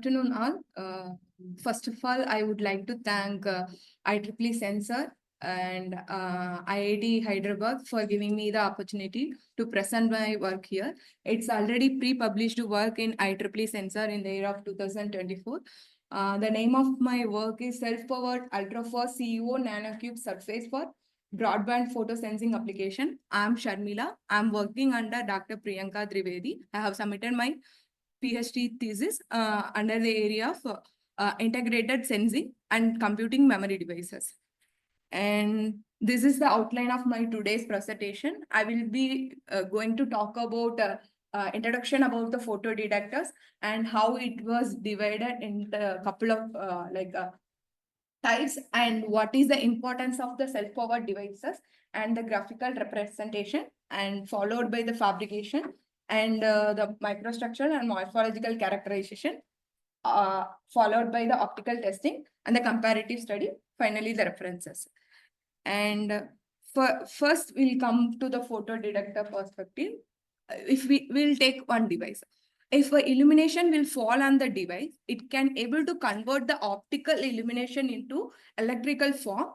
Afternoon all. First of all, I would like to thank IEEE Censor and IIT Hyderabad for giving me the opportunity to present my work here. It's already pre-published work in IEEE Censor in the year of 2024. The name of my work is Self-Powered Ultra-Fast CuO Nanocube Surface for Broadband Photosensing Application. I'm Sharmila. I'm working under Dr. Priyanka Dwivedi. I have submitted my PhD thesis under the area of integrated sensing and computing memory devices. And this is the outline of my today's presentation. I will be going to talk about introduction about the photodetectors and how it was divided into a couple of types and what is the importance of the self-powered devices and the graphical representation, and followed by the fabrication and the microstructural and morphological characterization, followed by the optical testing and the comparative study, finally the references. And first we'll come to the photodetector perspective. If we will take one device, if illumination will fall on the device, it can able to convert the optical illumination into electrical form.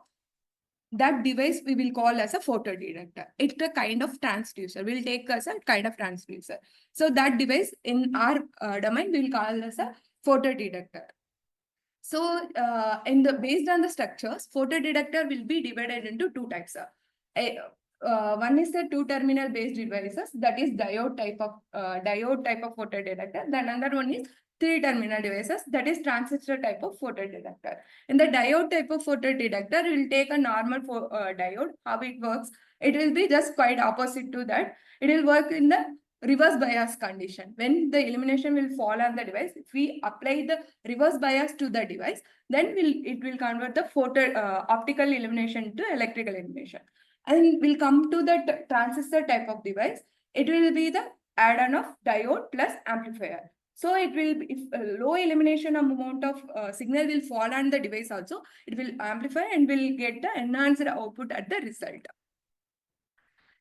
That device we will call as a photodetector. It's a kind of transducer. We'll take as a kind of transducer. So that device in our domain we'll call as a photodetector. So based on the structures, photodetector will be divided into two types. One is the two-terminal based devices, that is diode type of photodetector. Then another one is three-terminal devices, that is transistor type of photodetector. In the diode type of photodetector, we will take a normal diode. How it works? It will be just quite opposite to that. It will work in the reverse bias condition. When the illumination will fall on the device, if we apply the reverse bias to the device, then it will convert the optical illumination to electrical illumination. And we'll come to the transistor type of device. It will be the add-on of diode plus amplifier. So it will be, if low illumination amount of signal will fall on the device also, it will amplify and will get the enhanced output at the result.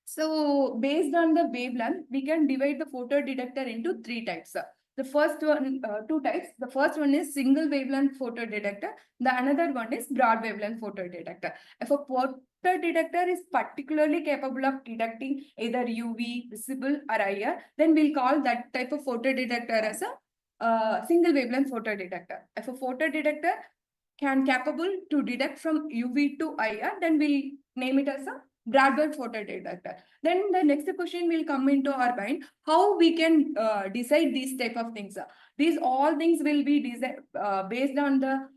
So based on the wavelength, we can divide the photodetector into three types. The first one, two types. The first one is single wavelength photodetector. The another one is broad wavelength photodetector. If a photodetector is particularly capable of detecting either UV, visible or IR, then we'll call that type of photodetector as a single wavelength photodetector. If a photodetector can capable to detect from UV to IR, then we'll name it as a broadband photodetector. Then the next question will come into our mind, how we can decide these type of things. These all things will be based on the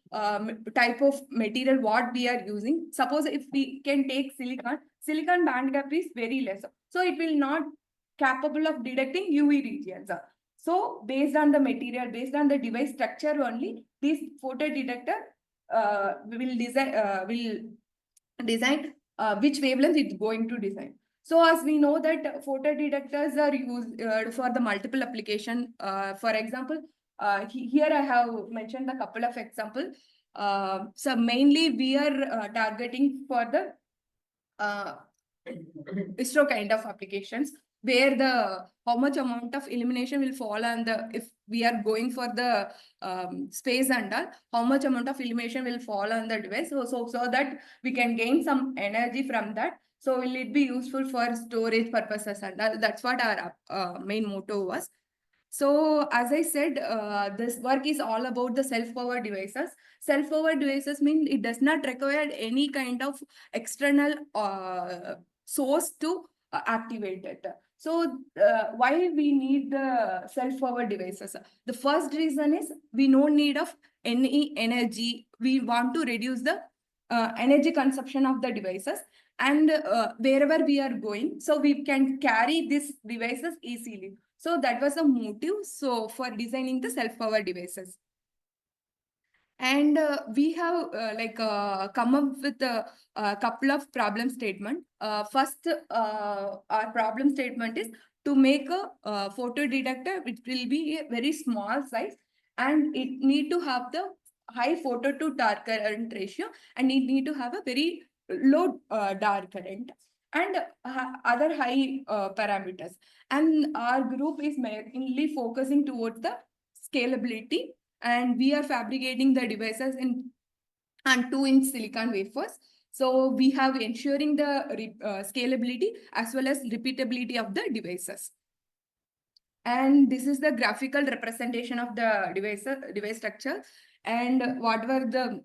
type of material what we are using. Suppose if we can take silicon band gap is very less. So it will not capable of detecting UV regions. So based on the material, based on the device structure only, this photodetector will design which wavelength it's going to design. So as we know that photodetectors are used for the multiple application. For example, here I have mentioned a couple of examples. So mainly we are targeting for the ISRO kind of applications, where the how much amount of illumination will fall on the, if we are going for the space and all, how much amount of illumination will fall on the device, so that we can gain some energy from that. So will it be useful for storage purposes and all? That's what our main motto was. So as I said, this work is all about the self-powered devices. Self-powered devices mean it does not require any kind of external source to activate it. So why we need the self-powered devices? The first reason is we no need of any energy. We want to reduce the energy consumption of the devices, and wherever we are going, so we can carry these devices easily. So that was the motive for designing the self-powered devices. And we have come up with a couple of problem statement. First, our problem statement is to make a photodetector which will be a very small size, and it need to have the high photo to dark current ratio, and it need to have a very low dark current and other high parameters. And our group is mainly focusing towards the scalability and we are fabricating the devices on 2-inch silicon wafers. So we have ensuring the scalability as well as repeatability of the devices. And this is the graphical representation of the device structure, and whatever the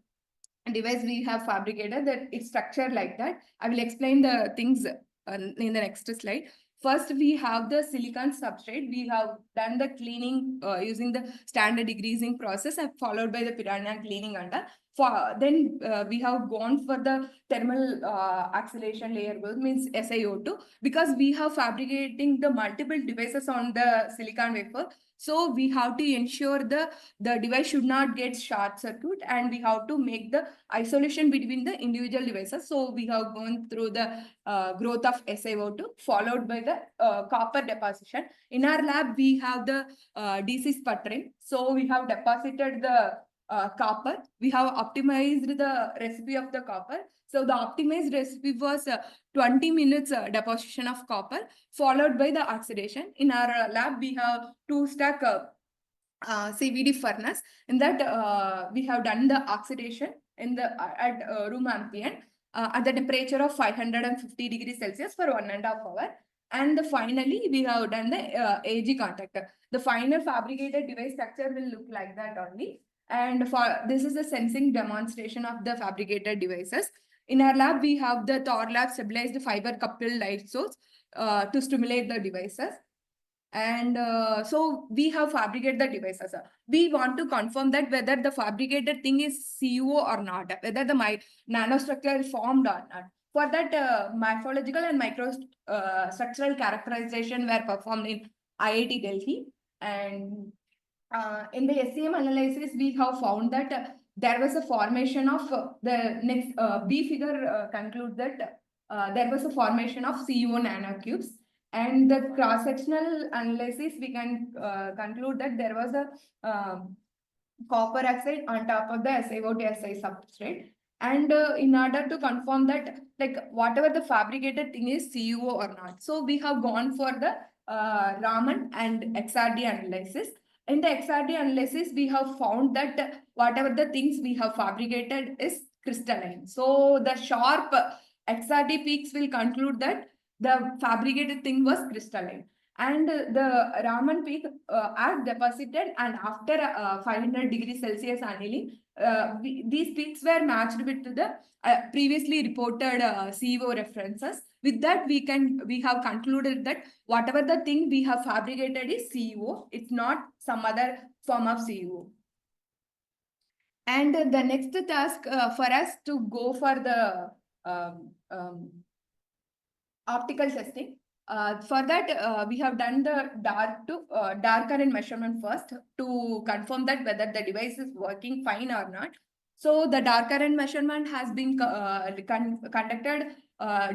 device we have fabricated, that it's structured like that. I will explain the things in the next slide. First, we have the silicon substrate. We have done the cleaning using the standard degreasing process, and followed by the piranha cleaning under. Then we have gone for the thermal acceleration layer, means SiO2, because we have fabricating the multiple devices on the silicon wafer. So we have to ensure the device should not get short circuit, and we have to make the isolation between the individual devices. So we have gone through the growth of SiO2, followed by the copper deposition. In our lab, we have the DC sputtering. So we have deposited the copper. We have optimized the recipe of the copper. So the optimized recipe was 20 minutes deposition of copper, followed by the oxidation. In our lab, we have 2-stack CVD furnace. In that, we have done the oxidation in the at room ambient at the temperature of 550 degrees Celsius for 1.5 hours. And finally, we have done the AG contact. The final fabricated device structure will look like that only. And for this is the sensing demonstration of the fabricated devices. In our lab, we have the Thor lab stabilized fiber coupled light source to stimulate the devices. And so we have fabricated the devices. We want to confirm that whether the fabricated thing is CuO or not, whether the nanostructure is formed or not. For that, morphological and microstructural characterization were performed in IIT Delhi. And in the SEM analysis, we have found that there was a formation of the next B figure concludes that there was a formation of CuO nanocubes. And the cross-sectional analysis, we can conclude that there was a copper oxide on top of the SiO2 Si substrate. And in order to confirm that, like whatever the fabricated thing is CuO or not, so we have gone for the Raman and XRD analysis. In the XRD analysis, we have found that whatever the things we have fabricated is crystalline. So the sharp XRD peaks will conclude that the fabricated thing was crystalline. And the Raman peak are deposited, and after 500 degrees Celsius annealing, these peaks were matched with the previously reported CuO references. With that, we have concluded that whatever the thing we have fabricated is CuO. It's not some other form of CuO. And the next task for us to go for the optical testing. For that, we have done the dark current measurement first to confirm that whether the device is working fine or not. So the dark current measurement has been conducted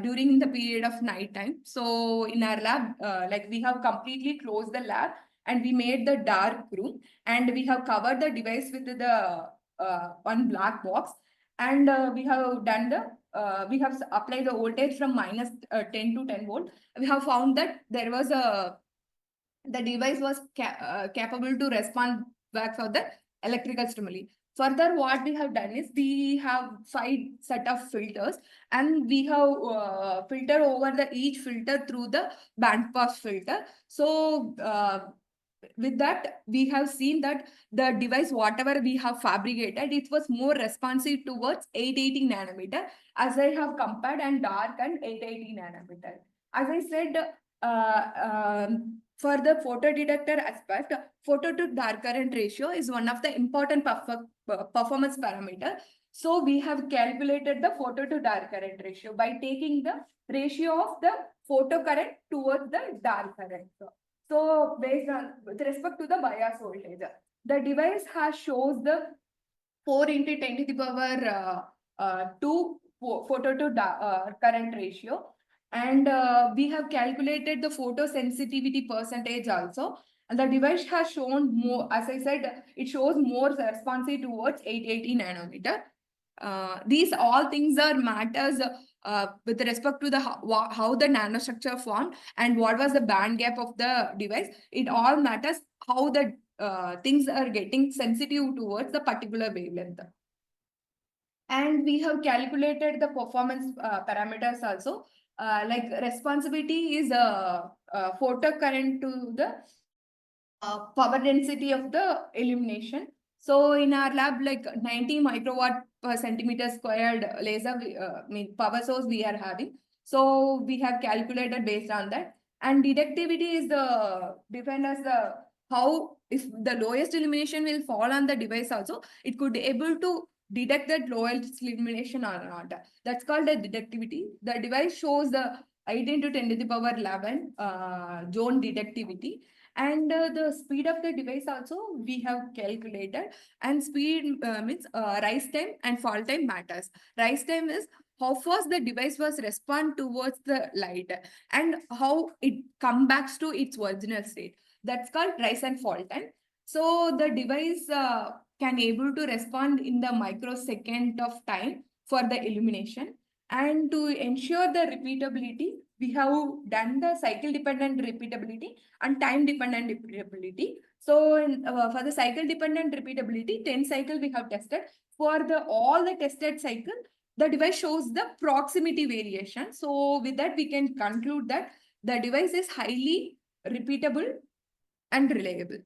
during the period of night time. So in our lab, like we have completely closed the lab and we made the dark room, and we have covered the device with the one black box, and we have done the we have applied the voltage from minus 10 to 10 volt. We have found that there was the device was capable to respond back for the electrical stimuli. Further, what we have done is we have 5 set of filters, and we have filtered over each filter through the band pass filter. So with that, we have seen that the device, whatever we have fabricated, it was more responsive towards 880 nanometer, as I have compared, and dark and 880 nanometer. As I said, for the photodetector aspect, photo to dark current ratio is one of the important performance parameter. So we have calculated the photo to dark current ratio by taking the ratio of the photo current towards the dark current. So based on with respect to the bias voltage, the device shows the 4 into 10 to the power 2 photo to current ratio. And we have calculated the photosensitivity percentage also. And the device has shown more, as I said, it shows more responsive towards 880 nanometer. These all things are matters with respect to the how the nanostructure formed and what was the band gap of the device. It all matters how the things are getting sensitive towards the particular wavelength. And we have calculated the performance parameters also. Like responsibility is photo current to the power density of the illumination. So in our lab, like 90 microwatt per centimeter squared laser power source we are having. So we have calculated based on that. And detectivity is the defined as the how if the lowest illumination will fall on the device also, it could be able to detect that lowest illumination or not. That's called the detectivity. The device shows the 18 to 10 to the power 11 zone detectivity. And the speed of the device also we have calculated. And speed means rise time and fall time matters. Rise time is how fast the device was respond towards the light and how it comes back to its original state. That's called rise and fall time. So the device can able to respond in the microsecond of time for the illumination. And to ensure the repeatability, we have done the cycle dependent repeatability and time dependent repeatability. So for the cycle dependent repeatability, 10 cycle we have tested. For the all the tested cycle, the device shows the proximity variation. So with that, we can conclude that the device is highly repeatable and reliable.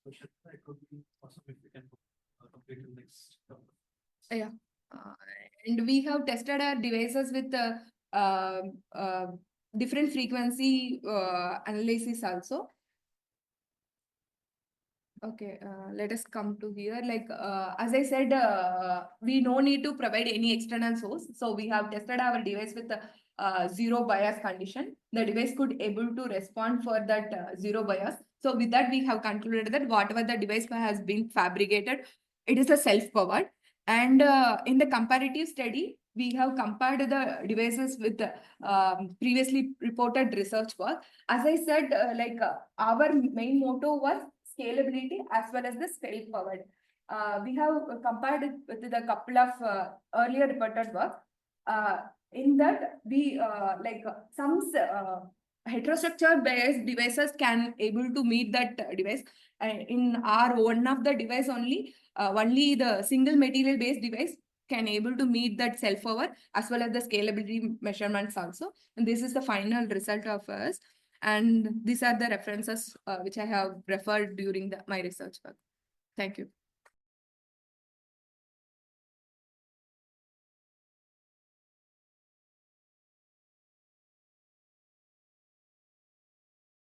It would be awesome if we can complete the next. Yeah. And we have tested our devices with different frequency analysis also. Okay, let us come to here. Like, as I said, we no need to provide any external source. So we have tested our device with zero bias condition. The device could able to respond for that zero bias. So with that, we have concluded that whatever the device has been fabricated, it is a self-powered. And in the comparative study, we have compared the devices with previously reported research work. As I said, our main motto was scalability as well as the self-powered. We have compared it with the couple of earlier reported work. In that, we some heterostructure based devices can able to meet that device. In our one of the device only the single material based device can able to meet that self-power as well as the scalability measurements also. And this is the final result of us. And these are the references which I have referred during my research work. Thank you.